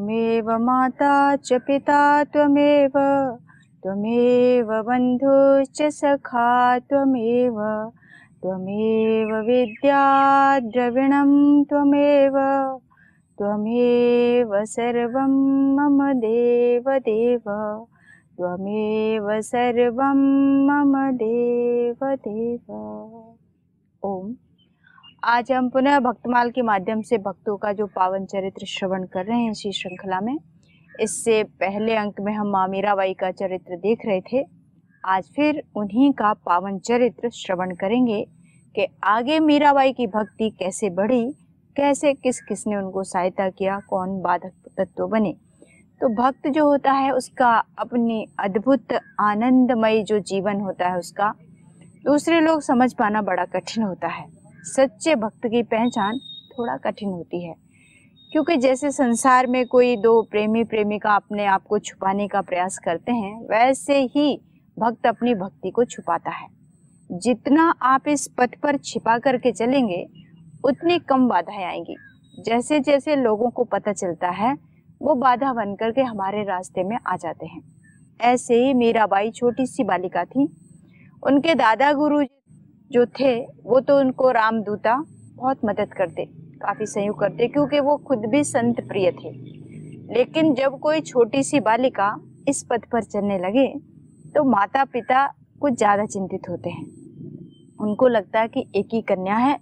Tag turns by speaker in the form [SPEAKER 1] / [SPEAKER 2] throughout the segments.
[SPEAKER 1] त्वमेव माता च पिता त्वमेव, त्वमेव बन्धुश्च सखा त्वमेव, त्वमेव विद्या द्रविणं त्वमेव, त्वमेव सर्वं मम देव देव, त्वमेव सर्वं मम देव देव। ओम। आज हम पुनः भक्तमाल के माध्यम से भक्तों का जो पावन चरित्र श्रवण कर रहे हैं इसी श्रृंखला में। इससे पहले अंक में हम माँ मीराबाई का चरित्र देख रहे थे। आज फिर उन्हीं का पावन चरित्र श्रवण करेंगे कि आगे मीराबाई की भक्ति कैसे बढ़ी, कैसे किस किसने उनको सहायता किया, कौन बाधक तत्व बने। तो भक्त जो होता है उसका अपनी अद्भुत आनंदमय जो जीवन होता है उसका दूसरे लोग समझ पाना बड़ा कठिन होता है। सच्चे भक्त की पहचान थोड़ा कठिन होती है, क्योंकि जैसे संसार में कोई दो प्रेमी प्रेमिका अपने आप को छुपाने का प्रयास करते हैं, वैसे ही भक्त अपनी भक्ति को छुपाता है। जितना आप इस पथ पर छिपा करके चलेंगे उतनी कम बाधाएं आएंगी। जैसे जैसे लोगों को पता चलता है वो बाधा बन करके हमारे रास्ते में आ जाते हैं। ऐसे ही मीराबाई छोटी सी बालिका थी। उनके दादा गुरु जो थे वो तो उनको रामदूता बहुत मदद करते, काफी सहयोग करते, क्योंकि वो खुद भी संत प्रिय थे। लेकिन जब कोई छोटी सी बालिका इस पथ पर चलने लगे तो माता पिता कुछ ज्यादा चिंतित होते हैं। उनको लगता है कि एक ही कन्या है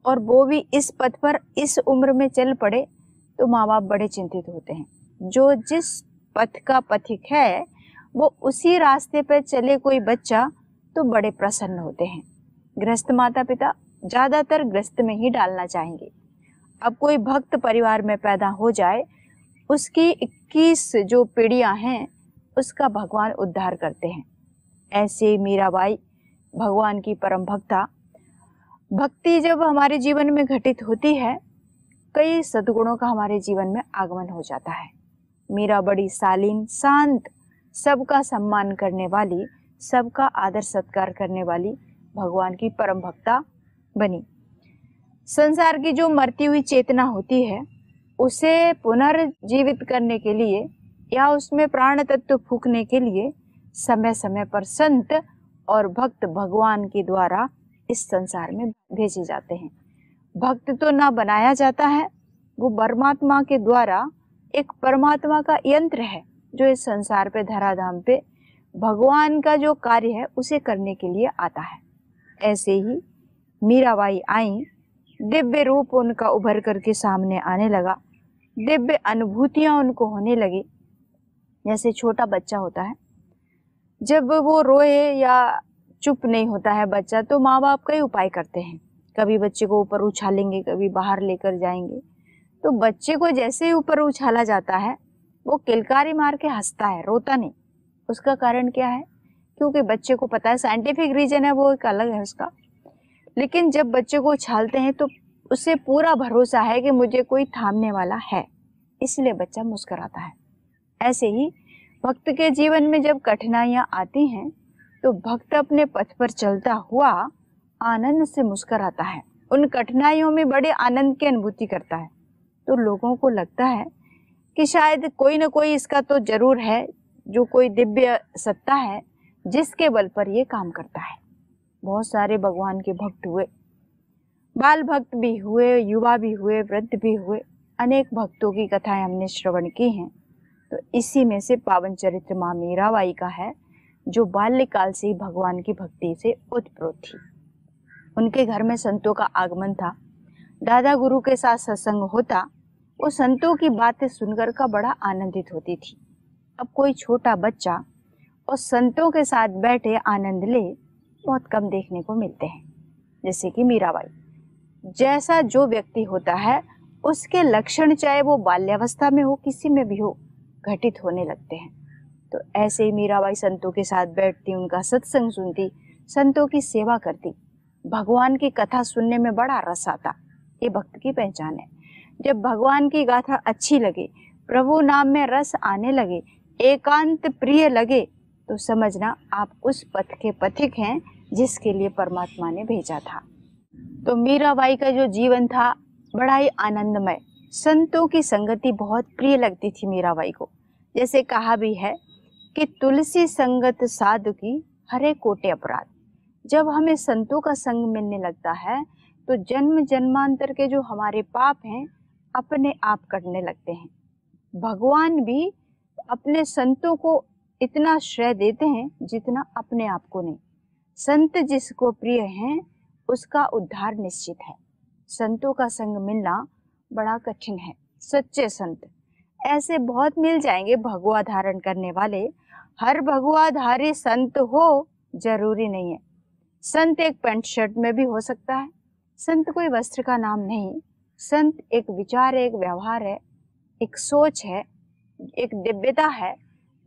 [SPEAKER 1] और वो भी इस पथ पर इस उम्र में चल पड़े तो माँ बाप बड़े चिंतित होते हैं। जो जिस पथ का पथिक है वो उसी रास्ते पर चले कोई बच्चा तो बड़े प्रसन्न होते हैं। गृहस्थ माता पिता ज्यादातर गृहस्थ में ही डालना चाहेंगे। अब कोई भक्त परिवार में पैदा हो जाए, उसकी 21 जो पीढ़ियां हैं उसका भगवान उद्धार करते हैं। ऐसे मीराबाई भगवान की परम भक्ता। भक्ति जब हमारे जीवन में घटित होती है, कई सद्गुणों का हमारे जीवन में आगमन हो जाता है। मीरा बड़ी शालीन, शांत, सबका सम्मान करने वाली, सबका आदर सत्कार करने वाली भगवान की परम भक्ता बनी। संसार की जो मरती हुई चेतना होती है उसे पुनर्जीवित करने के लिए या उसमें प्राण तत्व फूंकने के लिए समय समय पर संत और भक्त भगवान के द्वारा इस संसार में भेजे जाते हैं। भक्त तो ना बनाया जाता है, वो परमात्मा के द्वारा एक परमात्मा का यंत्र है जो इस संसार पे धराधाम पे भगवान का जो कार्य है उसे करने के लिए आता है। ऐसे ही मीराबाई आई, दिव्य रूप उनका उभर करके सामने आने लगा, दिव्य अनुभूतियां उनको होने लगी। जैसे छोटा बच्चा होता है, जब वो रोए या चुप नहीं होता है बच्चा तो माँ बाप कई उपाय करते हैं। कभी बच्चे को ऊपर उछालेंगे, कभी बाहर लेकर जाएंगे। तो बच्चे को जैसे ही ऊपर उछाला जाता है वो किलकारी मार के हंसता है, रोता नहीं। उसका कारण क्या है? क्योंकि बच्चे को पता है, साइंटिफिक रीजन है वो एक अलग है उसका। लेकिन जब बच्चे को उछालते हैं तो उसे पूरा भरोसा है कि मुझे कोई थामने वाला है, इसलिए बच्चा मुस्कुराता है। ऐसे ही भक्त के जीवन में जब कठिनाइयां आती हैं तो भक्त अपने पथ पर चलता हुआ आनंद से मुस्कुराता है, उन कठिनाइयों में बड़े आनंद की अनुभूति करता है। तो लोगों को लगता है कि शायद कोई ना कोई इसका तो जरूर है, जो कोई दिव्य सत्ता है जिसके बल पर ये काम करता है। बहुत सारे भगवान के भक्त हुए, बाल भक्त भी हुए, युवा भी हुए, वृद्ध भी हुए। अनेक भक्तों की कथाएं हमने श्रवण की हैं। तो इसी में से पावन चरित्र माँ मीराबाई का है, जो बाल्यकाल से ही भगवान की भक्ति से ओतप्रोत थी। उनके घर में संतों का आगमन था, दादा गुरु के साथ सत्संग होता। वो संतों की बातें सुनकर का बड़ा आनंदित होती थी। अब कोई छोटा बच्चा और संतों के साथ बैठे आनंद ले बहुत कम देखने को मिलते हैं। जैसे कि मीराबाई जैसा जो व्यक्ति होता है उसके लक्षण चाहे वो बाल्यावस्था में हो, किसी में भी हो, घटित होने लगते हैं। तो ऐसे ही मीराबाई संतों के साथ बैठती, उनका सत्संग सुनती, संतों की सेवा करती। भगवान की कथा सुनने में बड़ा रस आता, ये भक्त की पहचान है। जब भगवान की गाथा अच्छी लगे, प्रभु नाम में रस आने लगे, एकांत प्रिय लगे, तो समझना आप उस पथ के पथिक हैं जिसके लिए परमात्मा ने भेजा था। तो मीराबाई का जो जीवन था बड़ा ही आनंदमय, संतों की संगति बहुत प्रिय लगती थी मीराबाई को। जैसे कहा भी है कि तुलसी संगत साधु की हरे कोटे अपराध। जब हमें संतों का संग मिलने लगता है तो जन्म जन्मांतर के जो हमारे पाप हैं अपने आप कटने लगते हैं। भगवान भी अपने संतों को इतना श्रेय देते हैं जितना अपने आप को नहीं। संत जिसको प्रिय हैं उसका उद्धार निश्चित है। संतों का संग मिलना बड़ा कठिन है। सच्चे संत ऐसे बहुत मिल जाएंगे भगवा धारण करने वाले। हर भगवाधारी संत हो जरूरी नहीं है। संत एक पैंट शर्ट में भी हो सकता है। संत कोई वस्त्र का नाम नहीं। संत एक विचार है, एक व्यवहार है, एक सोच है, एक दिव्यता है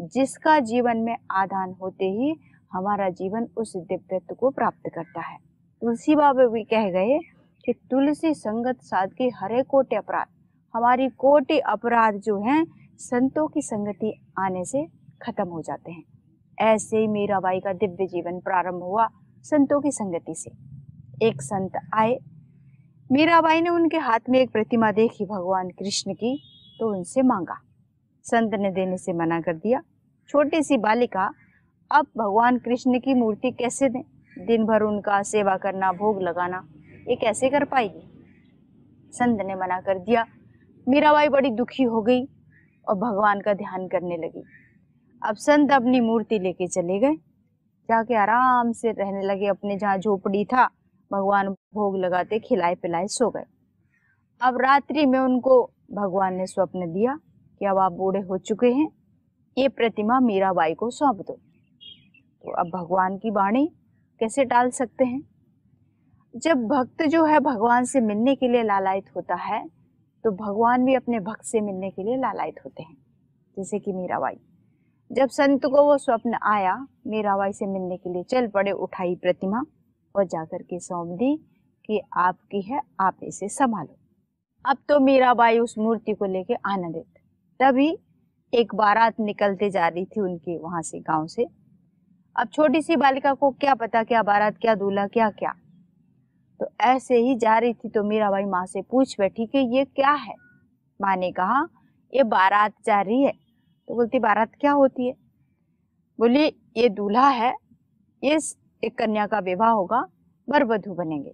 [SPEAKER 1] जिसका जीवन में आदान होते ही हमारा जीवन उस दिव्यत्व को प्राप्त करता है। तुलसी बाबा भी कह गए कि तुलसी संगत साध के हरे कोटि अपराध। हमारी कोटि अपराध जो हैं संतों की संगति आने से खत्म हो जाते हैं। ऐसे ही मीराबाई का दिव्य जीवन प्रारंभ हुआ संतों की संगति से। एक संत आए, मीराबाई ने उनके हाथ में एक प्रतिमा देखी भगवान कृष्ण की, तो उनसे मांगा। संत ने देने से मना कर दिया। छोटी सी बालिका अब भगवान कृष्ण की मूर्ति कैसे दें? दिन भर उनका सेवा करना, भोग लगाना, ये कैसे कर पाएगी? संत ने मना कर दिया। मीराबाई बड़ी दुखी हो गई और भगवान का ध्यान करने लगी। अब संत अपनी मूर्ति लेके चले गए, जाके आराम से रहने लगे। अपने जहाँ झोपड़ी था भगवान भोग लगाते, खिलाए पिलाए सो गए। अब रात्रि में उनको भगवान ने स्वप्न दिया कि अब आप बूढ़े हो चुके हैं, ये प्रतिमा मीराबाई को सौंप दो। तो अब भगवान की वाणी कैसे टाल सकते हैं? जब भक्त जो है भगवान से मिलने के लिए लालायित होता है तो भगवान भी अपने भक्त से मिलने के लिए लालायित होते हैं। जैसे कि मीराबाई, जब संत को वो स्वप्न आया, मीराबाई से मिलने के लिए चल पड़े, उठाई प्रतिमा और जाकर के सौंप दी कि आपकी है, आप इसे संभालो। अब तो मीराबाई उस मूर्ति को लेके आनंदित। तभी एक बारात निकलते जा रही थी उनके वहां से, गांव से। अब छोटी सी बालिका को क्या पता क्या बारात, क्या दूल्हा, क्या क्या। तो ऐसे ही जा रही थी तो मीराबाई माँ से पूछ बैठी कि ये क्या है? माँ ने कहा ये बारात जा रही है। तो बोलती बारात क्या होती है? बोली ये दूल्हा है, ये एक कन्या का विवाह होगा, वर वधू बनेंगे।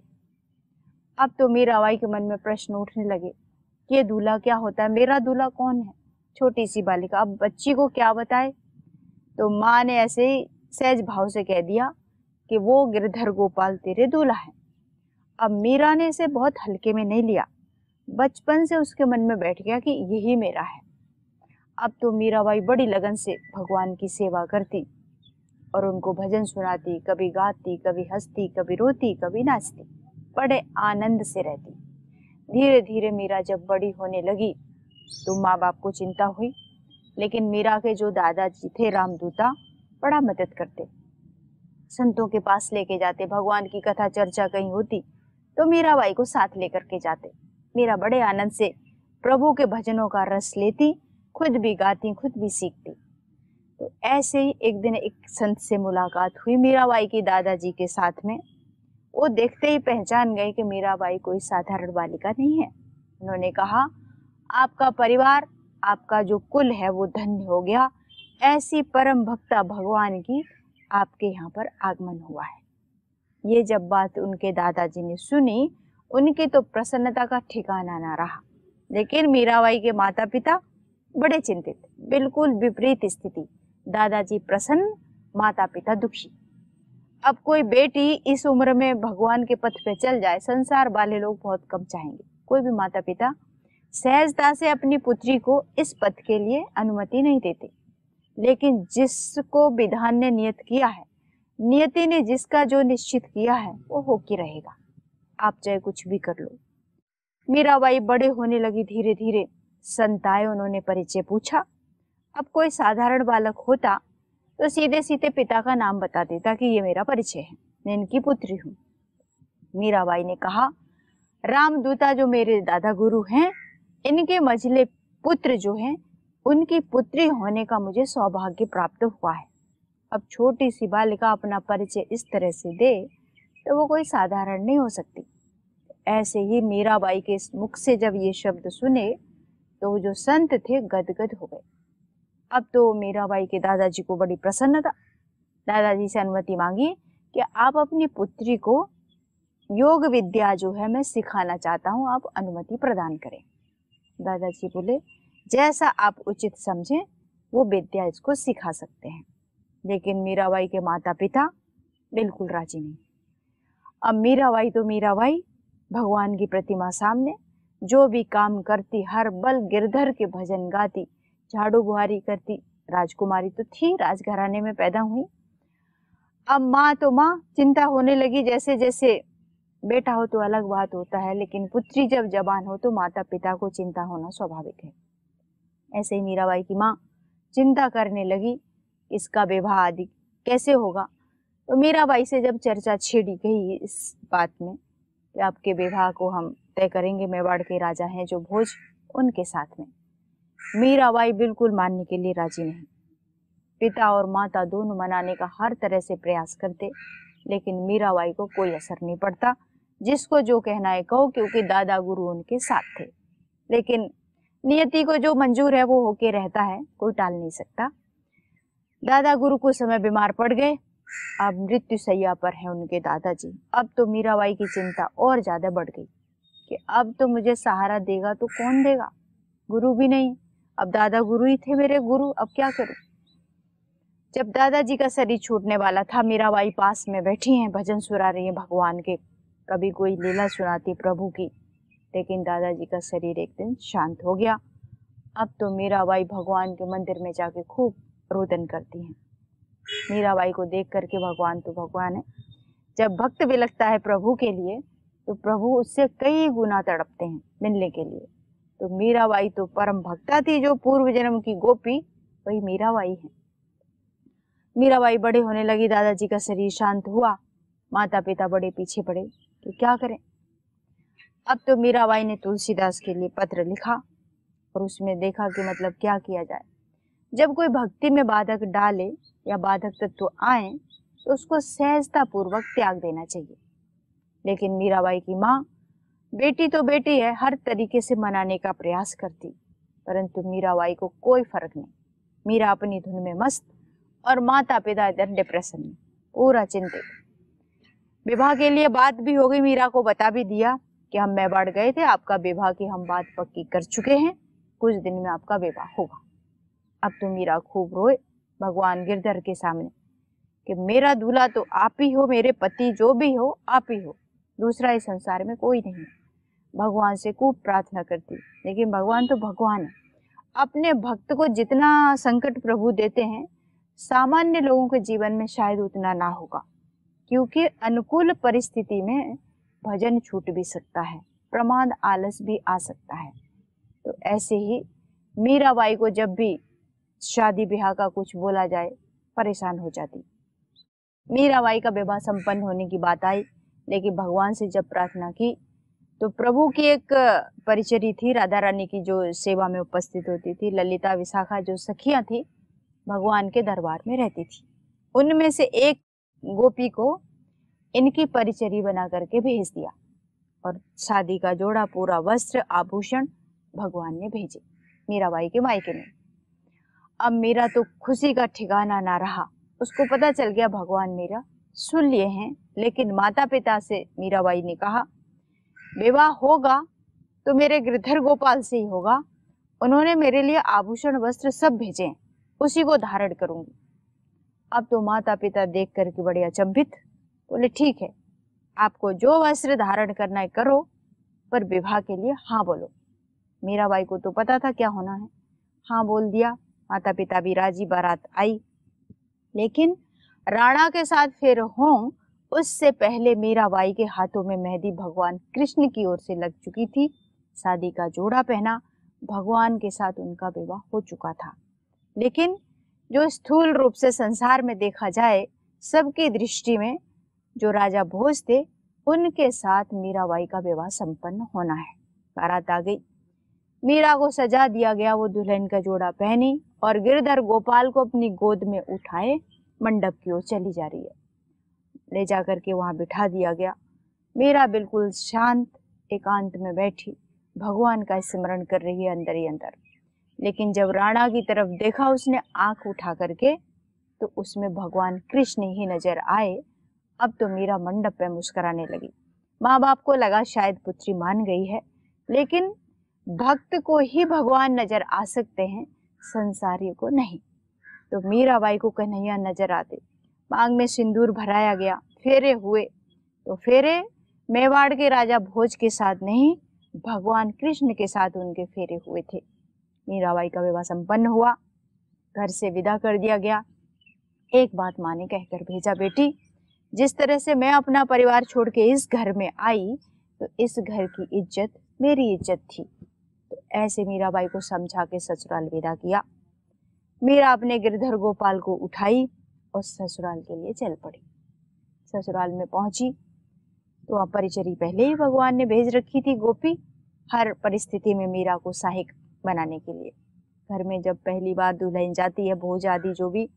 [SPEAKER 1] अब तो मीराबाई के मन में प्रश्न उठने लगे कि ये दूल्हा क्या होता है, मेरा दूल्हा कौन है? छोटी सी बालिका अब बच्ची को क्या बताए? तो माँ ने ऐसे ही सहज भाव से कह दिया कि वो गिरधर गोपाल तेरे दूल्हा है। अब मीरा ने इसे बहुत हल्के में नहीं लिया, बचपन से उसके मन में बैठ गया कि यही मेरा है। अब तो मीराबाई बड़ी लगन से भगवान की सेवा करती और उनको भजन सुनाती, कभी गाती, कभी हंसती, कभी रोती, कभी नाचती, बड़े आनंद से रहती। धीरे धीरे मीरा जब बड़ी होने लगी तो माँ बाप को चिंता हुई, लेकिन मीरा के जो दादाजी थे रामदूता बड़ा मदद करते, संतों के पास लेके जाते। भगवान की कथा चर्चा कहीं होती तो मीराबाई को साथ लेकर के जाते। मीरा बड़े आनंद से प्रभु के भजनों का रस लेती, खुद भी गाती, खुद भी सीखती। तो ऐसे ही एक दिन एक संत से मुलाकात हुई मीराबाई की दादाजी के साथ में। वो देखते ही पहचान गए कि मीराबाई कोई साधारण बालिका नहीं है। उन्होंने कहा आपका परिवार, आपका जो कुल है वो धन्य हो गया, ऐसी परम भक्ता भगवान की आपके यहाँ पर आगमन हुआ है। ये जब बात उनके दादाजी ने सुनी, उनकी तो प्रसन्नता का ठिकाना ना रहा। लेकिन मीराबाई के माता पिता बड़े चिंतित, बिल्कुल विपरीत स्थिति। दादाजी प्रसन्न, माता पिता दुखी। अब कोई बेटी इस उम्र में भगवान के पथ पे चल जाए, संसार वाले लोग बहुत कम चाहेंगे। कोई भी माता पिता सहजता से अपनी पुत्री को इस पथ के लिए अनुमति नहीं देते। लेकिन जिसको विधान ने नियत किया है, नियति ने जिसका जो निश्चित किया है, वो होके रहेगा, आप चाहे कुछ भी कर लो। मीराबाई बड़े होने लगी धीरे धीरे। संत आए, उन्होंने परिचय पूछा। अब कोई साधारण बालक होता तो सीधे सीधे पिता का नाम बता देता कि ये मेरा परिचय है, मैं इनकी पुत्री हूँ। मीराबाई ने कहा रामदूता जो मेरे दादा गुरु हैं, इनके मझले पुत्र जो हैं, उनकी पुत्री होने का मुझे सौभाग्य प्राप्त हुआ है। अब छोटी सी बालिका अपना परिचय इस तरह से दे तो वो कोई साधारण नहीं हो सकती। ऐसे ही मीराबाई के मुख से जब ये शब्द सुने तो वो जो संत थे गदगद हो गए। अब तो मीराबाई के दादाजी को बड़ी प्रसन्नता। दादाजी से अनुमति मांगी कि आप अपनी पुत्री को योग विद्या जो है मैं सिखाना चाहता हूँ, आप अनुमति प्रदान करें। दादाजी बोले जैसा आप उचित समझें वो विद्या इसको सिखा सकते हैं। लेकिन मीराबाई के माता पिता बिल्कुल राजी नहीं। अब मीराबाई तो मीराबाई, भगवान की प्रतिमा सामने जो भी काम करती, हर बल गिरधर के भजन गाती, झाड़ू बुहारी करती। राजकुमारी तो थी, राजघराने में पैदा हुई। अब माँ तो माँ, चिंता होने लगी। जैसे जैसे बेटा हो तो अलग बात होता है, लेकिन पुत्री जब जवान हो तो माता पिता को चिंता होना स्वाभाविक है। ऐसे ही मीराबाई की माँ चिंता करने लगी इसका विवाह आदि कैसे होगा। तो मीराबाई से जब चर्चा छेड़ी गई इस बात में कि आपके विवाह को हम तय करेंगे, मेवाड़ के राजा हैं जो भोज, उनके साथ में, मीराबाई बिल्कुल मानने के लिए राजी नहीं। पिता और माता दोनों मनाने का हर तरह से प्रयास करते, लेकिन मीराबाई को कोई असर नहीं पड़ता। जिसको जो कहना है कहो, क्योंकि दादा गुरु उनके साथ थे। लेकिन नियति को जो मंजूर है वो होके रहता है, कोई टाल नहीं सकता। दादा गुरु कुछ समय बीमार पड़ गए। अब मृत्यु शैया पर है उनके दादाजी। अब तो मीराबाई की चिंता और ज्यादा बढ़ गई कि अब तो मुझे सहारा देगा तो कौन देगा, गुरु भी नहीं। अब दादा गुरु ही थे मेरे गुरु, अब क्या करूं। जब दादाजी का शरीर छूटने वाला था, मीराबाई पास में बैठी हैं, भजन सुना रही हैं भगवान के, कभी कोई लीला सुनाती प्रभु की। लेकिन दादाजी का शरीर एक दिन शांत हो गया। अब तो मीराबाई भगवान के मंदिर में जाके खूब रोदन करती हैं। मीराबाई को देख करके भगवान तो भगवान है, जब भक्त बिलखता है प्रभु के लिए तो प्रभु उससे कई गुना तड़पते हैं मिलने के लिए। तो मीराबाई तो परम भक्ता थी, जो पूर्व जन्म की गोपी वही मीराबाई है। मीराबाई बड़े होने लगी, दादाजी का शरीर शांत हुआ, माता पिता बड़े पीछे पड़े तो क्या करें। अब तो मीराबाई ने तुलसीदास के लिए पत्र लिखा और उसमें देखा कि मतलब क्या किया जाए। जब कोई भक्ति में बाधक डाले या बाधक तत्व आए तो उसको सहजता पूर्वक त्याग देना चाहिए। लेकिन मीराबाई की माँ, बेटी तो बेटी है, हर तरीके से मनाने का प्रयास करती, परंतु मीराबाई को कोई फर्क नहीं। मीरा अपनी धुन में मस्त और माता पिता इधर डिप्रेशन में पूरा चिंतित। विवाह के लिए बात भी हो गई, मीरा को बता भी दिया कि हम मेवाड़ गए थे, आपका विवाह की हम बात पक्की कर चुके हैं, कुछ दिन में आपका विवाह होगा। अब तो मीरा खूब रोए भगवान गिरधर के सामने कि मेरा दूल्हा तो आप ही हो, मेरे पति जो भी हो आप ही हो, दूसरा इस संसार में कोई नहीं है। भगवान से खूब प्रार्थना करती, लेकिन भगवान तो भगवान है। अपने भक्त को जितना संकट प्रभु देते हैं, सामान्य लोगों के जीवन में शायद उतना ना होगा, क्योंकि अनुकूल परिस्थिति में भजन छूट भी सकता है, प्रमाद आलस भी आ सकता है। तो ऐसे ही मीराबाई को जब भी शादी ब्याह का कुछ बोला जाए परेशान हो जाती। मीराबाई का विवाह संपन्न होने की बात आई, लेकिन भगवान से जब प्रार्थना की तो प्रभु की एक परिचरी थी, राधा रानी की, जो सेवा में उपस्थित होती थी, ललिता विशाखा, जो सखियां थी भगवान के दरबार में रहती थी, उनमें से एक गोपी को इनकी परिचरी बना करके भेज दिया और शादी का जोड़ा, पूरा वस्त्र आभूषण भगवान ने भेजे मीराबाई के मायके में। अब मीरा तो खुशी का ठिकाना ना रहा, उसको पता चल गया भगवान मेरा सुन लिए हैं। लेकिन माता पिता से मीराबाई ने कहा विवाह होगा तो मेरे गिरधर गोपाल से ही होगा, उन्होंने मेरे लिए आभूषण वस्त्र सब भेजे हैं, उसी को धारण करूंगी। अब तो माता पिता देख करके बड़े अचंभित, बोले ठीक है, आपको जो वस्त्र धारण करना है करो, पर विवाह के लिए हाँ बोलो। मीराबाई को तो पता था क्या होना है, हाँ बोल दिया। माता पिता भी राजी, बारात आई। लेकिन राणा के साथ फिर हों उससे पहले मीराबाई के हाथों में मेहंदी भगवान कृष्ण की ओर से लग चुकी थी, शादी का जोड़ा पहना, भगवान के साथ उनका विवाह हो चुका था। लेकिन जो स्थूल रूप से संसार में देखा जाए, सबकी दृष्टि में जो राजा भोज थे उनके साथ मीराबाई का विवाह संपन्न होना है। बारात आ गई, मीरा को सजा दिया गया, वो दुल्हन का जोड़ा पहनी और गिरधर गोपाल को अपनी गोद में उठाए मंडप की ओर चली जा रही है। ले जाकर के वहां बिठा दिया गया। मीरा बिल्कुल शांत, एकांत में बैठी भगवान का स्मरण कर रही है अंदर ही अंदर। लेकिन जब राणा की तरफ देखा उसने आंख उठा करके, तो उसमें भगवान कृष्ण ही नजर आए। अब तो मीरा मंडप पे मुस्कुराने लगी। माँ बाप को लगा शायद पुत्री मान गई है, लेकिन भक्त को ही भगवान नजर आ सकते हैं, संसारियों को नहीं। तो मीराबाई को कन्हैया नजर आते। मांग में सिंदूर भराया गया, फेरे हुए। तो फेरे मेवाड़ के राजा भोज के साथ नहीं, भगवान कृष्ण के साथ उनके फेरे हुए थे। मीराबाई का विवाह संपन्न हुआ, घर से विदा कर दिया गया। एक बात माँ ने कहकर भेजा, बेटी जिस तरह से मैं अपना परिवार छोड़ के इस घर में आई, तो इस घर की इज्जत मेरी इज्जत थी। तो ऐसे मीराबाई को समझा के ससुराल विदा किया। मीरा अपने गिरधर गोपाल को उठाई और ससुराल के लिए चल पड़ी। ससुराल में पहुंची तो वहाँ परिचरी पहले ही भगवान ने भेज रखी थी, गोपी, हर परिस्थिति में मीरा को सहायक बनाने के लिए। घर में जब पहली बार दुल्हन जाती है, भोज आदि जो भी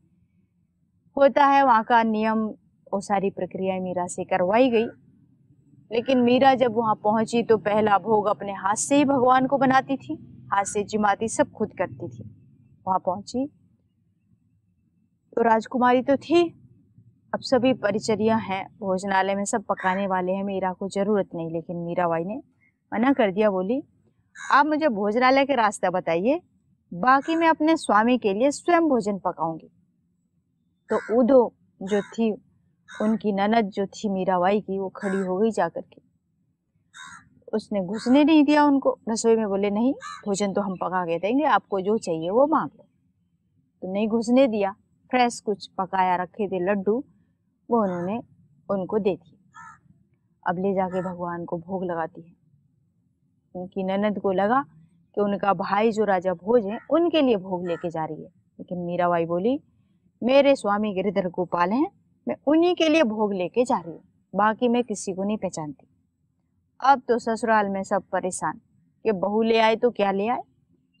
[SPEAKER 1] होता है वहाँ का नियम, वो सारी प्रक्रियाएं मीरा से करवाई गई। लेकिन मीरा जब वहाँ पहुंची तो पहला भोग अपने हाथ से ही भगवान को बनाती थी, हाथ से जिमाती सब खुद करती थी। वहाँ पहुंची तो राजकुमारी तो थी, अब सभी परिचर्या हैं, भोजनालय में सब पकाने वाले हैं, मीरा को जरूरत नहीं। लेकिन मीराबाई ने मना कर दिया, बोली आप मुझे भोजनालय के रास्ता बताइए, बाकी मैं अपने स्वामी के लिए स्वयं भोजन पकाऊंगी। तो उदो जो थी, उनकी ननद जो थी मीराबाई की, वो खड़ी हो गई जाकर के। उसने घुसने नहीं दिया उनको रसोई में, बोले नहीं भोजन तो हम पका के देंगे, आपको जो चाहिए वो मांग लो। तो नहीं घुसने दिया। फ्रेश कुछ पकाया रखे थे लड्डू, वो उन्होंने उनको दे दिए। अब ले जाके भगवान को भोग लगाती है। उनकी ननद को लगा कि उनका भाई जो राजा भोज है उनके लिए भोग लेके जा रही है। लेकिन मीराबाई बोली मेरे स्वामी गिरधर गोपाल हैं, मैं उन्हीं के लिए भोग लेके जा रही हूँ, बाकी मैं किसी को नहीं पहचानती। अब तो ससुराल में सब परेशान कि बहू ले आए तो क्या ले आए,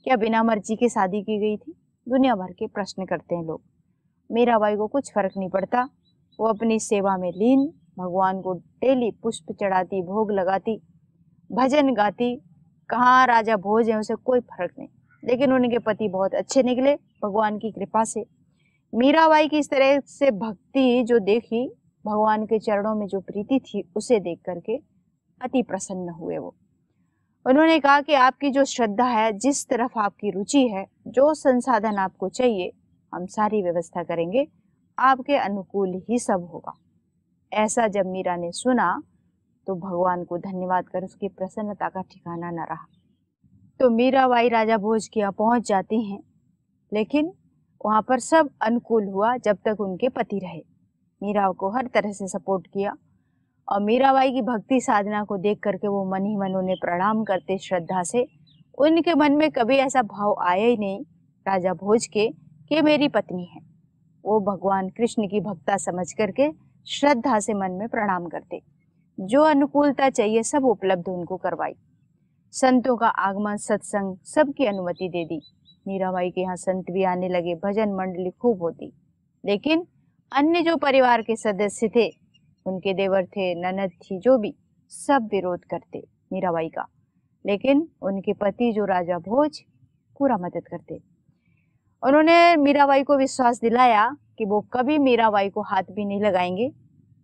[SPEAKER 1] क्या बिना मर्जी की शादी की गई थी। दुनिया भर के प्रश्न करते हैं लोग। मीराबाई को कुछ फर्क नहीं पड़ता, वो अपनी सेवा में लीन, भगवान को डेली पुष्प चढ़ाती, भोग लगाती, भजन गाती। कहाँ राजा भोज है उसे कोई फर्क नहीं। लेकिन उनके पति बहुत अच्छे निकले भगवान की कृपा से। मीराबाई की इस तरह से भक्ति जो देखी, भगवान के चरणों में जो प्रीति थी, उसे देख करके अति प्रसन्न हुए वो। उन्होंने कहा कि आपकी जो श्रद्धा है, जिस तरफ आपकी रुचि है, जो संसाधन आपको चाहिए, हम सारी व्यवस्था करेंगे, आपके अनुकूल ही सब होगा। ऐसा जब मीरा ने सुना तो भगवान को धन्यवाद कर उसकी प्रसन्नता का ठिकाना न रहा। तो मीराबाई राजा भोज के यहाँ पहुंच जाती हैं, लेकिन वहां पर सब अनुकूल हुआ जब तक उनके पति रहे। मीरा को हर तरह से सपोर्ट किया और मीराबाई की भक्ति साधना को देख करके वो मन ही मन उन्हें प्रणाम करते श्रद्धा से। उनके मन में कभी ऐसा भाव आया ही नहीं राजा भोज के कि मेरी पत्नी है। वो भगवान कृष्ण की भक्ता समझ करके श्रद्धा से मन में प्रणाम करते। जो अनुकूलता चाहिए सब उपलब्ध उनको करवाई। संतों का आगमन, सत्संग, सबकी अनुमति दे दी। मीराबाई के यहाँ संत भी आने लगे, भजन मंडली खूब होती। लेकिन अन्य जो परिवार के सदस्य थे, उनके देवर थे, ननद थी, जो भी, सब विरोध करते मीराबाई का। लेकिन उनके पति जो राजा भोज पूरा मदद करते। उन्होंने मीराबाई को विश्वास दिलाया कि वो कभी मीराबाई को हाथ भी नहीं लगाएंगे।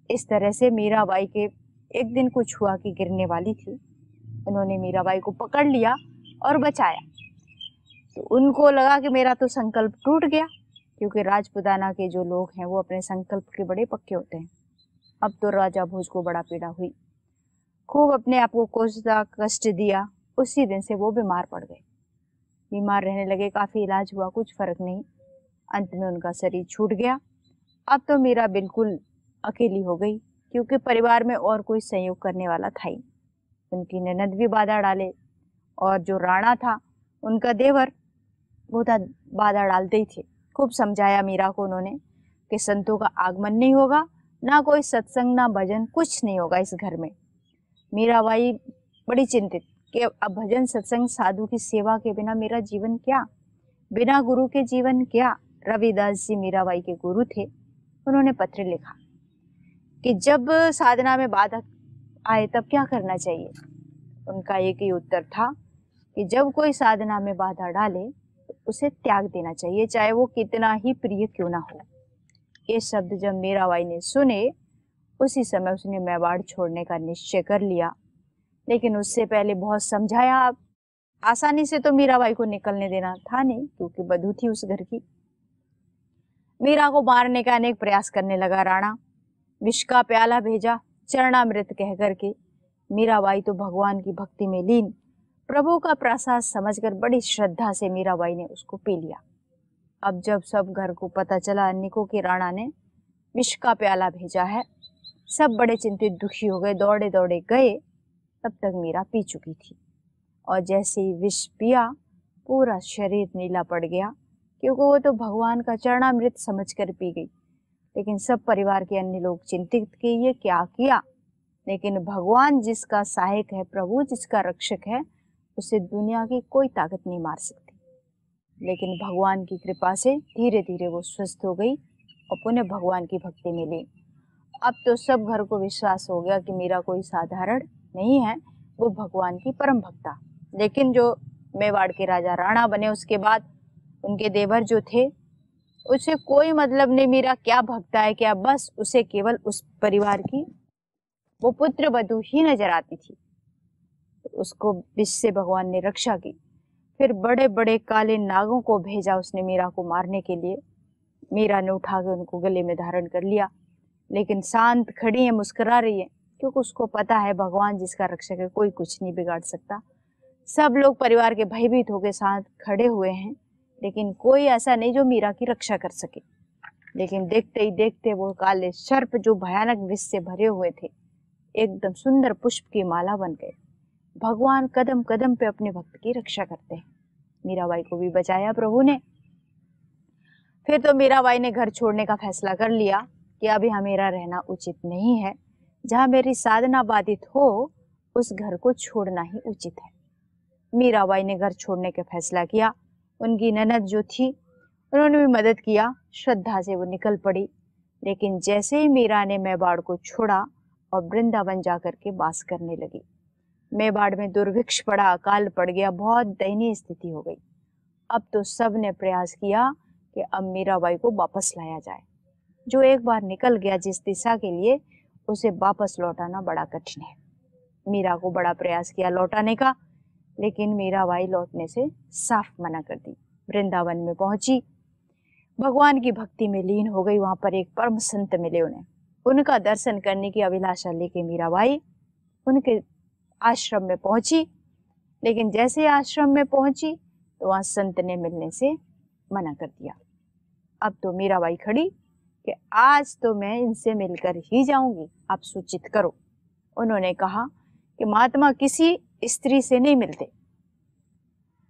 [SPEAKER 1] इस तरह से मीराबाई के एक दिन कुछ हुआ कि गिरने वाली थी, उन्होंने मीराबाई को पकड़ लिया और बचाया। तो उनको लगा कि मेरा तो संकल्प टूट गया, क्योंकि राजपुताना के जो लोग हैं वो अपने संकल्प के बड़े पक्के होते हैं। अब तो राजा भोज को बड़ा पीड़ा हुई, खूब अपने आप को कोसता, कष्ट दिया। उसी दिन से वो बीमार पड़ गए, बीमार रहने लगे। काफी इलाज हुआ, कुछ फर्क नहीं। अंत में उनका शरीर छूट गया। अब तो मीरा बिल्कुल अकेली हो गई, क्योंकि परिवार में और कोई सहयोग करने वाला था ही। उनकी ननद भी बाधा डाले और जो राणा था उनका देवर, वो था बाधा डालते ही थे। खूब समझाया मीरा को उन्होंने कि संतों का आगमन नहीं होगा, ना कोई सत्संग, ना भजन, कुछ नहीं होगा इस घर में। मीराबाई बड़ी चिंतित कि अब भजन, सत्संग, साधु की सेवा के बिना मेरा जीवन क्या, बिना गुरु के जीवन क्या। रविदास जी मीराबाई के गुरु थे। उन्होंने पत्र लिखा कि जब साधना में बाधा आए तब क्या करना चाहिए। उनका एक ही उत्तर था कि जब कोई साधना में बाधा डाले तो उसे त्याग देना चाहिए, चाहे वो कितना ही प्रिय क्यों ना हो। ये शब्द जब मीराबाई ने सुने, उसी समय उसने मेवाड़ छोड़ने का निश्चय कर लिया। लेकिन उससे पहले बहुत समझाया, आसानी से तो मीराबाई को निकलने देना था नहीं, क्योंकि बधू थी उस घर की। मीरा को मारने का अनेक प्रयास करने लगा राणा। विष का प्याला भेजा चरणामृत कह करके। मीराबाई तो भगवान की भक्ति में लीन, प्रभु का प्रसाद समझकर बड़ी श्रद्धा से मीराबाई ने उसको पी लिया। अब जब सब घर को पता चला अन्निको कि राणा ने विष का प्याला भेजा है, सब बड़े चिंतित दुखी हो गए, दौड़े दौड़े गए। तब तक मीरा पी चुकी थी, और जैसे ही विष पिया पूरा शरीर नीला पड़ गया, क्योंकि वो तो भगवान का चरणामृत समझकर पी गई। लेकिन सब परिवार के अन्य लोग चिंतित कि ये क्या किया। लेकिन भगवान जिसका सहायक है, प्रभु जिसका रक्षक है, उसे दुनिया की कोई ताकत नहीं मार सकती। लेकिन भगवान की कृपा से धीरे धीरे वो स्वस्थ हो गई और पुनः भगवान की भक्ति में ली। अब तो सब घर को विश्वास हो गया कि मीरा कोई साधारण नहीं है, वो भगवान की परम भक्ता। लेकिन जो मेवाड़ के राजा राणा बने उसके बाद उनके देवर जो थे, उसे कोई मतलब नहीं मीरा क्या भक्ता है क्या, बस उसे केवल उस परिवार की वो पुत्र वधू ही नजर आती थी। तो उसको विष से भगवान ने रक्षा की। फिर बड़े बड़े काले नागों को भेजा उसने मीरा को मारने के लिए। मीरा ने उठा के उनको गले में धारण कर लिया, लेकिन शांत खड़ी है, मुस्कुरा रही है, क्योंकि उसको पता है भगवान जिसका रक्षक है कोई कुछ नहीं बिगाड़ सकता। सब लोग परिवार के भयभीत होकर साथ खड़े हुए हैं, लेकिन कोई ऐसा नहीं जो मीरा की रक्षा कर सके। लेकिन देखते ही देखते वो काले सर्प जो भयानक विष से भरे हुए थे, एकदम सुंदर पुष्प की माला बन गए। भगवान कदम कदम पे अपने भक्त की रक्षा करते हैं। मीराबाई को भी बचाया प्रभु ने। फिर तो मीराबाई ने घर छोड़ने का फैसला कर लिया कि अब यहाँ मेरा रहना उचित नहीं है, जहाँ मेरी साधना बाधित हो उस घर को छोड़ना ही उचित है। मीराबाई ने घर छोड़ने का फैसला किया। उनकी ननद जो थी उन्होंने भी मदद किया, श्रद्धा से वो निकल पड़ी। लेकिन जैसे ही मीरा ने मेवाड़ को छोड़ा और वृंदावन जाकर के वास करने लगी, मेवाड़ में दुर्भिक्ष पड़ा, अकाल पड़ गया, बहुत दयनीय स्थिति हो गई। अब तो सब ने प्रयास किया कि अब मीराबाई को वापस लाया जाए। जो एक बार निकल गया जिस दिशा के लिए, उसे वापस लौटाना बड़ा कठिन है। मीरा को बड़ा प्रयास किया लौटाने का, लेकिन मीराबाई लौटने से साफ मना कर दी। वृंदावन में पहुंची, भगवान की भक्ति में लीन हो गई। वहां पर एक परम संत मिले उन्हें, उनका दर्शन करने की अभिलाषा लेके मीराबाई उनके आश्रम में पहुंची। लेकिन जैसे आश्रम में पहुंची तो वहां संत ने मिलने से मना कर दिया। अब तो मीराबाई खड़ी कि आज तो मैं इनसे मिलकर ही जाऊंगी, आप सूचित करो। उन्होंने कहा कि महात्मा किसी स्त्री से नहीं मिलते।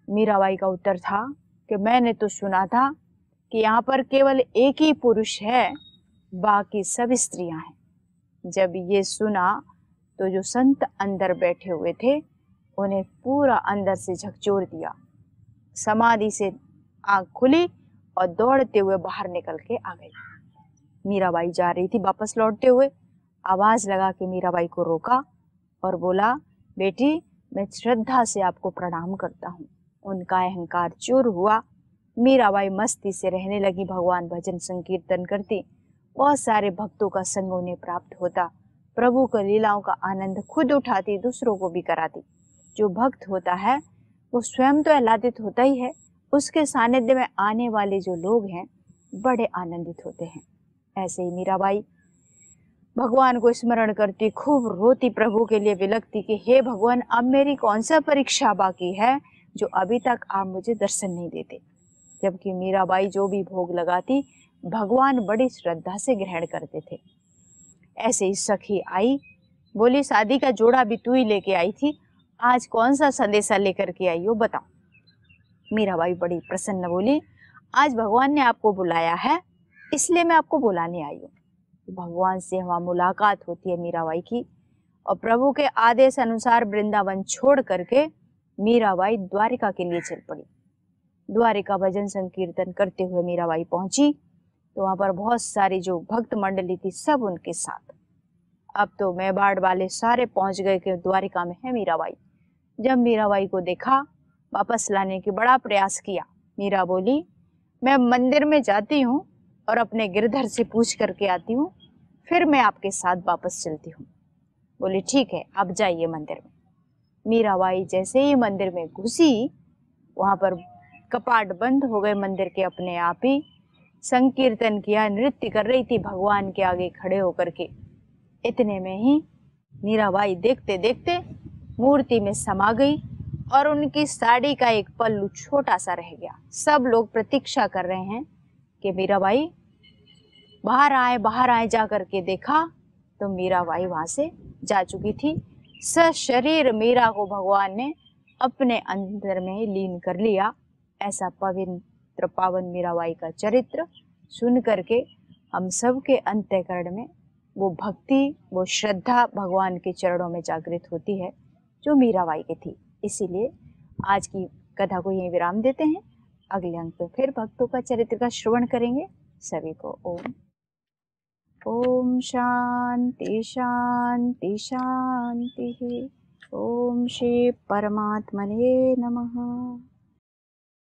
[SPEAKER 1] मीराबाई का उत्तर था कि मैंने तो सुना था कि यहाँ पर केवल एक ही पुरुष है, बाकी सब स्त्रियां हैं। जब ये सुना तो जो संत अंदर बैठे हुए थे उन्हें पूरा अंदर से झकझोर दिया। समाधि से आंख खुली और दौड़ते हुए बाहर निकल के आ गई। मीराबाई जा रही थी वापस लौटते हुए, आवाज लगा के मीराबाई को रोका और बोला, बेटी मैं श्रद्धा से आपको प्रणाम करता हूँ। उनका अहंकार चूर हुआ। मीराबाई मस्ती से रहने लगी, भगवान भजन संकीर्तन करती, बहुत सारे भक्तों का संग उन्हें प्राप्त होता, प्रभु को लीलाओं का आनंद खुद उठाती, दूसरों को भी कराती। जो भक्त होता है वो स्वयं तो आह्लादित होता ही है, उसके सानिध्य में आने वाले जो लोग हैं बड़े आनंदित होते हैं। ऐसे ही मीराबाई भगवान को स्मरण करती, खूब रोती, प्रभु के लिए विलकती कि हे भगवान, अब मेरी कौन सा परीक्षा बाकी है जो अभी तक आप मुझे दर्शन नहीं देते। जबकि मीराबाई जो भी भोग लगाती भगवान बड़ी श्रद्धा से ग्रहण करते थे। ऐसे ही सखी आई, बोली शादी का जोड़ा भी तू ही लेके आई थी, आज कौन सा संदेशा लेकर के आई हो बताओ। मीराबाई बड़ी प्रसन्न बोली, आज भगवान ने आपको बुलाया है इसलिए मैं आपको बुलाने आई हूँ। भगवान से वहाँ मुलाकात होती है मीराबाई की, और प्रभु के आदेश अनुसार वृंदावन छोड़ करके मीराबाई द्वारिका के लिए चल पड़ी। द्वारिका भजन संकीर्तन करते हुए मीराबाई पहुंची तो वहां पर बहुत सारी जो भक्त मंडली थी सब उनके साथ। अब तो मेवाड़ वाले सारे पहुंच गए कि द्वारिका में है मीराबाई। जब मीराबाई को देखा, वापस लाने की बड़ा प्रयास किया। मीरा बोली, मैं मंदिर में जाती हूँ और अपने गिरधर से पूछ करके आती हूँ, फिर मैं आपके साथ वापस चलती हूँ। बोली, ठीक है, आप जाइए मंदिर में। मीराबाई जैसे ही मंदिर में घुसी, वहां पर कपाट बंद हो गए मंदिर के अपने आप ही। संकीर्तन किया, नृत्य कर रही थी भगवान के आगे खड़े होकर के। इतने में ही मीराबाई देखते देखते मूर्ति में समा गई और उनकी साड़ी का एक पल्लू छोटा सा रह गया। सब लोग प्रतीक्षा कर रहे हैं कि मीराबाई बाहर आए, बाहर आए। जा करके देखा तो मीराबाई वहां से जा चुकी थी। सशरीर मीरा को भगवान ने अपने अंदर में लीन कर लिया। ऐसा पवित्र पावन मीराबाई का चरित्र सुन करके हम सब के अंतःकरण में वो भक्ति, वो श्रद्धा भगवान के चरणों में जागृत होती है जो मीराबाई की थी। इसीलिए आज की कथा को यहीं विराम देते हैं। अगले अंक पे फिर भक्तों का चरित्र का श्रवण करेंगे। सभी को ओम। ओम शांति शांति शांति। ओम श्री परमात्मने नमः।